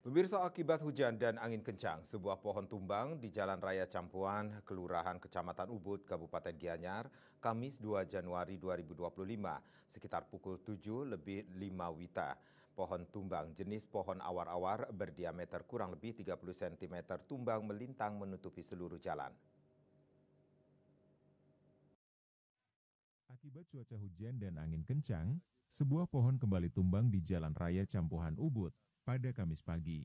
Pemirsa, akibat hujan dan angin kencang, sebuah pohon tumbang di Jalan Raya Campuan, Kelurahan Kecamatan Ubud, Kabupaten Gianyar, Kamis 2 Januari 2025, sekitar pukul 7:05 WITA. Pohon tumbang jenis pohon awar-awar berdiameter kurang lebih 30 cm tumbang melintang menutupi seluruh jalan. Akibat cuaca hujan dan angin kencang, sebuah pohon kembali tumbang di Jalan Raya Campuhan Ubud pada Kamis pagi.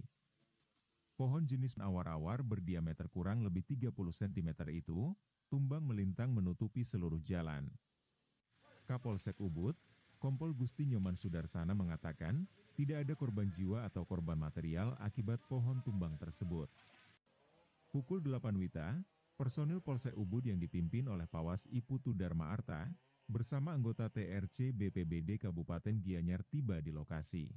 Pohon jenis awar-awar berdiameter kurang lebih 30 cm itu tumbang melintang menutupi seluruh jalan. Kapolsek Ubud, Kompol Gusti Nyoman Sudarsana mengatakan, tidak ada korban jiwa atau korban material akibat pohon tumbang tersebut. Pukul 8 WITA, personil Polsek Ubud yang dipimpin oleh Pawas Iputu Dharma Arta bersama anggota TRC BPBD Kabupaten Gianyar tiba di lokasi.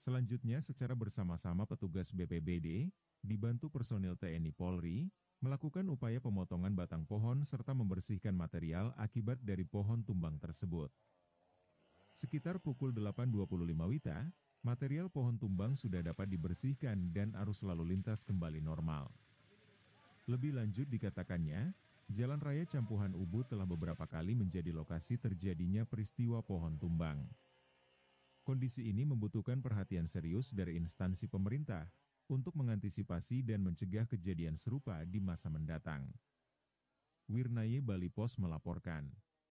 Selanjutnya, secara bersama-sama petugas BPBD, dibantu personil TNI Polri, melakukan upaya pemotongan batang pohon serta membersihkan material akibat dari pohon tumbang tersebut. Sekitar pukul 8.25 WITA, material pohon tumbang sudah dapat dibersihkan dan arus lalu lintas kembali normal. Lebih lanjut dikatakannya, Jalan Raya Campuhan Ubud telah beberapa kali menjadi lokasi terjadinya peristiwa pohon tumbang. Kondisi ini membutuhkan perhatian serius dari instansi pemerintah untuk mengantisipasi dan mencegah kejadian serupa di masa mendatang. Wirnaye Bali Pos melaporkan.